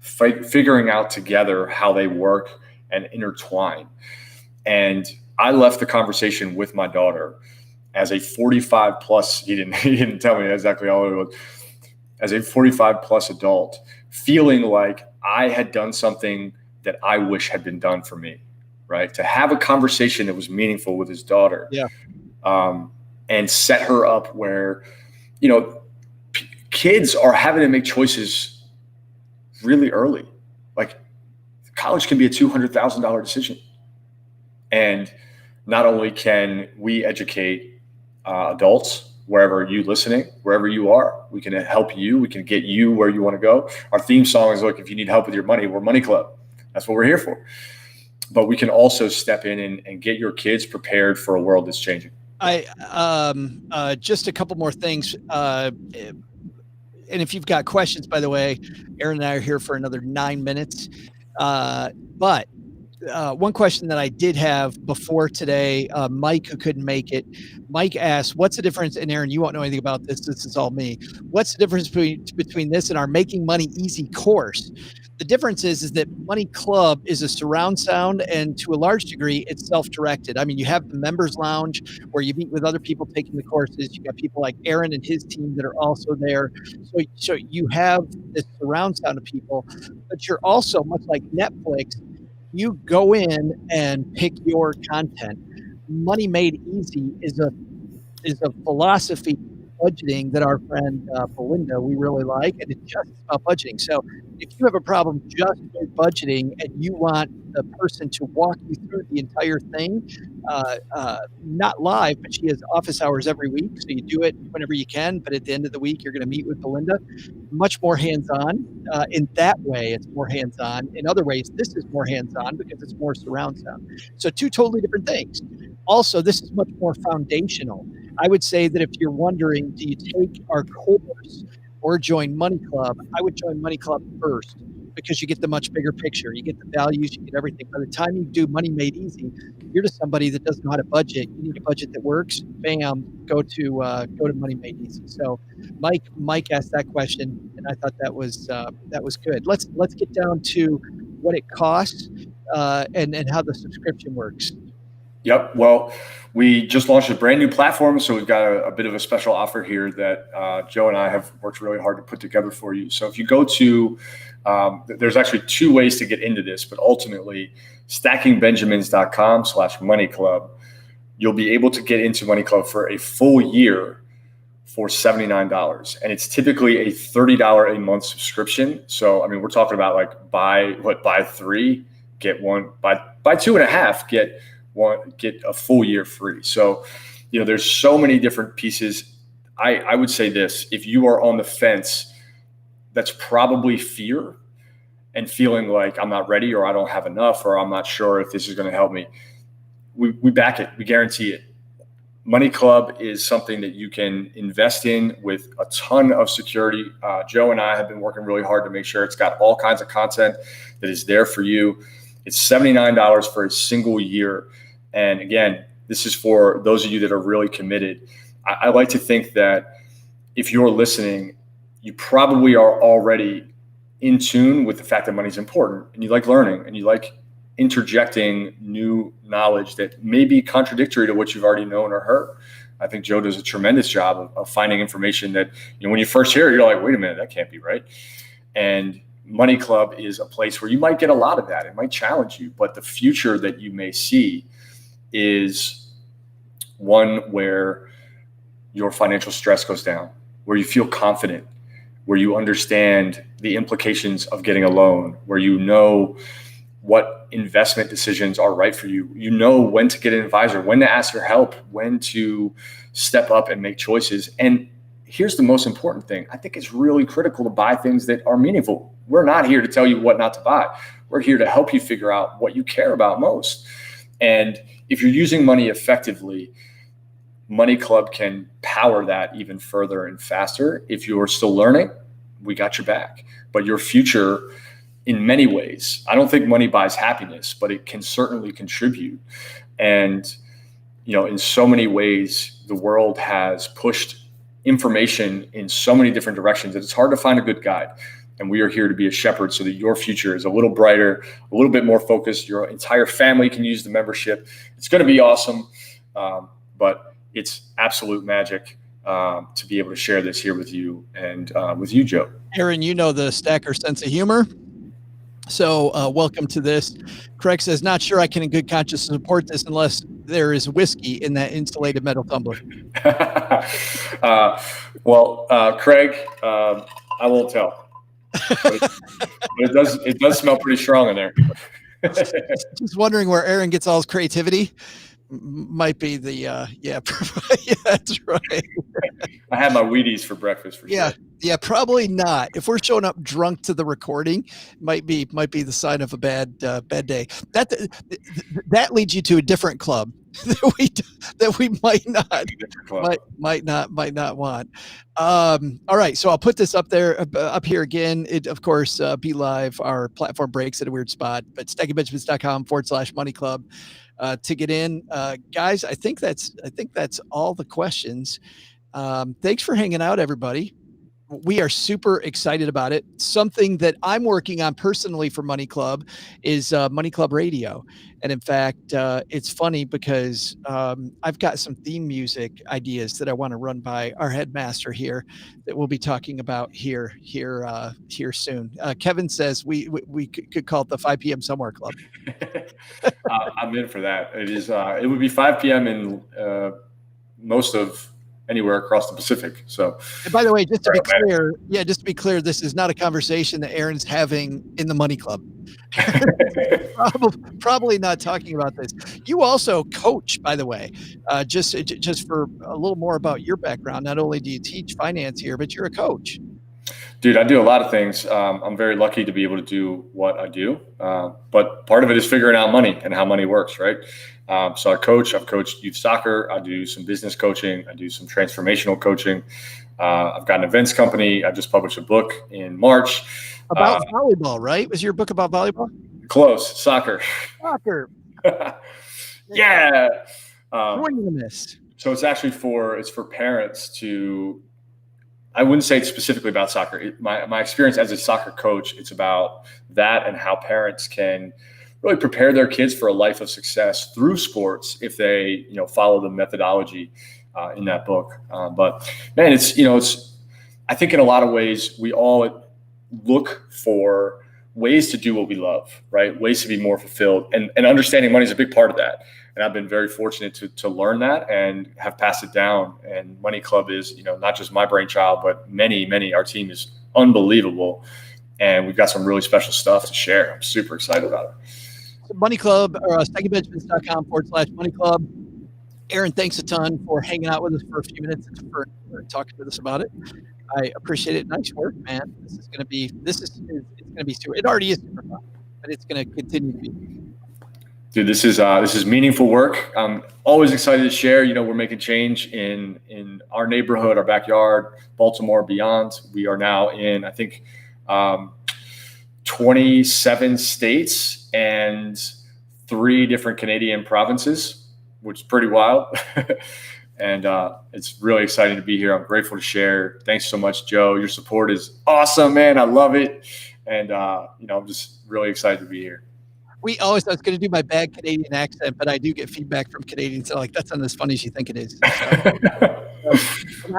figuring out together how they work and intertwine. And I left the conversation with my daughter as a 45 plus, he didn't tell me exactly how old it was, as a 45 plus adult, feeling like I had done something that I wish had been done for me, right? To have a conversation that was meaningful with his daughter, and set her up where, kids are having to make choices really early. Like college can be a $200,000 decision. And not only can we educate adults, wherever you are, we can help you, we can get you where you want to go. Our theme song is, look, if you need help with your money, we're Money Club. That's what we're here for. But we can also step in and get your kids prepared for a world that's changing. Just a couple more things. And if you've got questions, by the way, Aaron and I are here for another 9 minutes. But one question that I did have before today, Mike, who couldn't make it, Mike asked, what's the difference? And Aaron, you won't know anything about this. This is all me. What's the difference between this and our Making Money Easy course? The difference is that Money Club is a surround sound, and to a large degree, it's self-directed. I mean, you have the members lounge where you meet with other people taking the courses. You got people like Aaron and his team that are also there. So you have this surround sound of people, but you're also, much like Netflix, you go in and pick your content. Money Made Easy is a philosophy budgeting that our friend Belinda, we really like, and it's just about budgeting. So if you have a problem just with budgeting and you want the person to walk you through the entire thing, not live, but she has office hours every week, so you do it whenever you can, but at the end of the week, you're going to meet with Belinda. Much more hands-on. In that way, it's more hands-on. In other ways, this is more hands-on because it's more surround sound. So two totally different things. Also, this is much more foundational. I would say that if you're wondering, do you take our course or join Money Club, I would join Money Club first because you get the much bigger picture. You get the values, you get everything. By the time you do Money Made Easy, you're just somebody that doesn't know how to budget. You need a budget that works. Bam, go to Money Made Easy. So Mike asked that question, and I thought that was good. Let's get down to what it costs and how the subscription works. Yep. Well, we just launched a brand new platform, so we've got a bit of a special offer here that Joe and I have worked really hard to put together for you. So if you go to, there's actually two ways to get into this, but ultimately stackingbenjamins.com/moneyclub, you'll be able to get into Money Club for a full year for $79. And it's typically a $30 a month subscription. So, I mean, we're talking about like buy 3, get 1, buy 2.5, get a full year free. So, there's so many different pieces. I would say this: if you are on the fence, that's probably fear and feeling like I'm not ready, or I don't have enough, or I'm not sure if this is going to help me. We back it. We guarantee it. Money Club is something that you can invest in with a ton of security. Joe and I have been working really hard to make sure it's got all kinds of content that is there for you. It's $79 for a single year. And again, this is for those of you that are really committed. I like to think that if you're listening, you probably are already in tune with the fact that money is important, and you like learning, and you like interjecting new knowledge that may be contradictory to what you've already known or heard. I think Joe does a tremendous job of finding information that, when you first hear it, you're like, wait a minute, that can't be right. And Money Club is a place where you might get a lot of that. It might challenge you, but the future that you may see is one where your financial stress goes down, where you feel confident, where you understand the implications of getting a loan, where you know what investment decisions are right for you. You know when to get an advisor, when to ask for help, when to step up and make choices. And here's the most important thing. I think it's really critical to buy things that are meaningful. We're not here to tell you what not to buy. We're here to help you figure out what you care about most. And if you're using money effectively, Money Club can power that even further and faster. If you're still learning, we got your back. But your future, in many ways, I don't think money buys happiness, but it can certainly contribute. And, in so many ways, the world has pushed information in so many different directions that it's hard to find a good guide. And we are here to be a shepherd so that your future is a little brighter, a little bit more focused. Your entire family can use the membership. It's going to be awesome. But it's absolute magic to be able to share this here with you and with you, Joe. Aaron, the Stacker sense of humor. So welcome to this. Craig says, not sure I can in good conscience support this unless there is whiskey in that insulated metal tumbler. Craig, I won't tell. But it does smell pretty strong in there. Just wondering where Aaron gets all his creativity. Might be the yeah, that's right. I had my Wheaties for breakfast for sure. Yeah, probably not. If we're showing up drunk to the recording, might be the sign of a bad day. That leads you to a different club that we might not want. All right, so I'll put this up here again. It of course be live. Our platform breaks at a weird spot, but stackingbenjamins.com/money club. To get in, guys, I think that's all the questions. Thanks for hanging out, everybody. We are super excited about it. Something that I'm working on personally for Money Club is Money Club Radio. And in fact, it's funny because I've got some theme music ideas that I want to run by our headmaster here that we'll be talking about here soon. Kevin says we could call it the 5 p.m. Somewhere Club. I'm in for that. It would be 5 p.m. in most of anywhere across the Pacific. So, and by the way, just to be clear, this is not a conversation that Aaron's having in the Money Club. probably not talking about this. You also coach, by the way, just for a little more about your background. Not only do you teach finance here, but you're a coach. Dude, I do a lot of things. I'm very lucky to be able to do what I do. But part of it is figuring out money and how money works, right? So I've coached youth soccer. I do some business coaching. I do some transformational coaching. I've got an events company. I just published a book in March. About volleyball, right? Was your book about volleyball? Close. Soccer. Yeah. So it's actually for parents to, I wouldn't say it's specifically about soccer. My experience as a soccer coach, it's about that and how parents can really prepare their kids for a life of success through sports if they, follow the methodology in that book. But man, it's I think in a lot of ways we all look for ways to do what we love, right? Ways to be more fulfilled, and understanding money is a big part of that. And I've been very fortunate to learn that and have passed it down. And Money Club is, not just my brainchild, but many. Our team is unbelievable, and we've got some really special stuff to share. I'm super excited about it. So Money Club, or stackingbenjamins.com/Money Club. Aaron, thanks a ton for hanging out with us for a few minutes and for talking with us about it. I appreciate it. Nice work, man. It's going to be super. It already is super fun, but it's going to continue to be. Dude, this is meaningful work. I'm always excited to share. We're making change in our neighborhood, our backyard, Baltimore, beyond. We are now in, I think, 27 states and 3 different Canadian provinces, which is pretty wild. And it's really exciting to be here. I'm grateful to share. Thanks so much, Joe. Your support is awesome, man. I love it. And, I'm just really excited to be here. I was going to do my bad Canadian accent, but I do get feedback from Canadians. So that's not as funny as you think it is. So,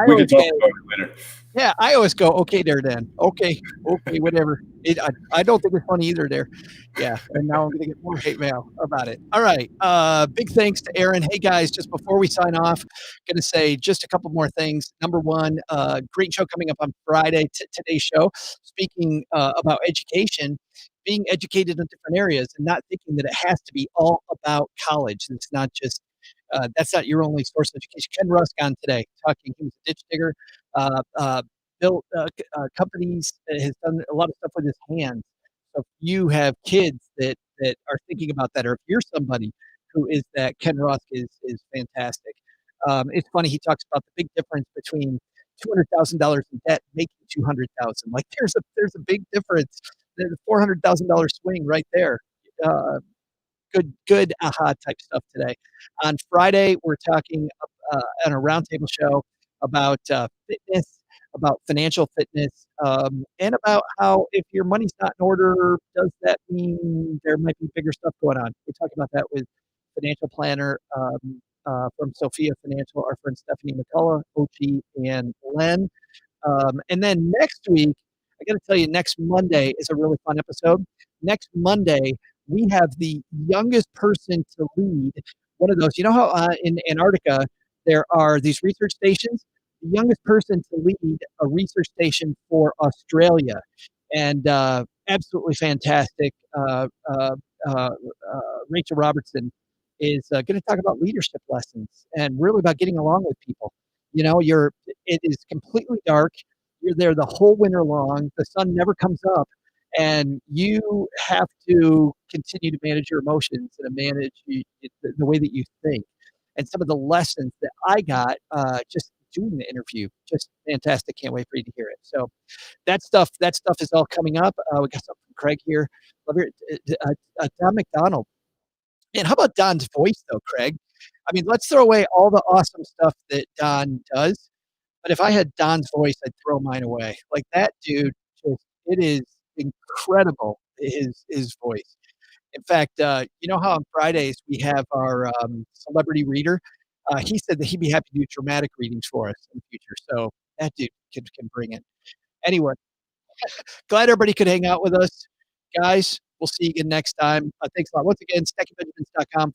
we can talk about it later. Yeah, I always go, okay, there, Dan. Okay, whatever. I don't think it's funny either there. Yeah, and now I'm going to get more hate mail about it. All right. Big thanks to Aaron. Hey, guys, just before we sign off, going to say just a couple more things. Number one, great show coming up on Friday, today's show, speaking about education, being educated in different areas and not thinking that it has to be all about college. It's not just that's not your only source of education. Ken Rusk on today talking. He was a ditch digger, built companies, has done a lot of stuff with his hands. So if you have kids that are thinking about that, or if you're somebody who is that, Ken Rusk is fantastic. It's funny, he talks about the big difference between $200,000 in debt making $200,000. Like there's a big difference. There's a $400,000 swing right there. Good aha type stuff today. On Friday, we're talking on a roundtable show about fitness, about financial fitness, and about how if your money's not in order, does that mean there might be bigger stuff going on? We talk about that with financial planner from Sophia Financial, our friend Stephanie McCullough, Ochi, and Len. And then next week, I got to tell you, next Monday is a really fun episode. Next Monday, we have the youngest person to lead one of those. You know how in Antarctica there are these research stations? The youngest person to lead a research station for Australia, and absolutely fantastic. Rachel Robertson is going to talk about leadership lessons and really about getting along with people. It is completely dark. You're there the whole winter long. The sun never comes up. And you have to continue to manage your emotions and manage the way that you think. And some of the lessons that I got just doing the interview, just fantastic. Can't wait for you to hear it. So that stuff is all coming up. We got something from Craig here. Don McDonald. And how about Don's voice, though, Craig? I mean, let's throw away all the awesome stuff that Don does. But if I had Don's voice, I'd throw mine away. Like that dude, it is incredible, his voice. In fact, you know how on Fridays we have our celebrity reader? He said that he'd be happy to do dramatic readings for us in the future. So that dude can bring it. Anyway, glad everybody could hang out with us. Guys, we'll see you again next time. Thanks a lot. Once again, stackingbenjamins.com/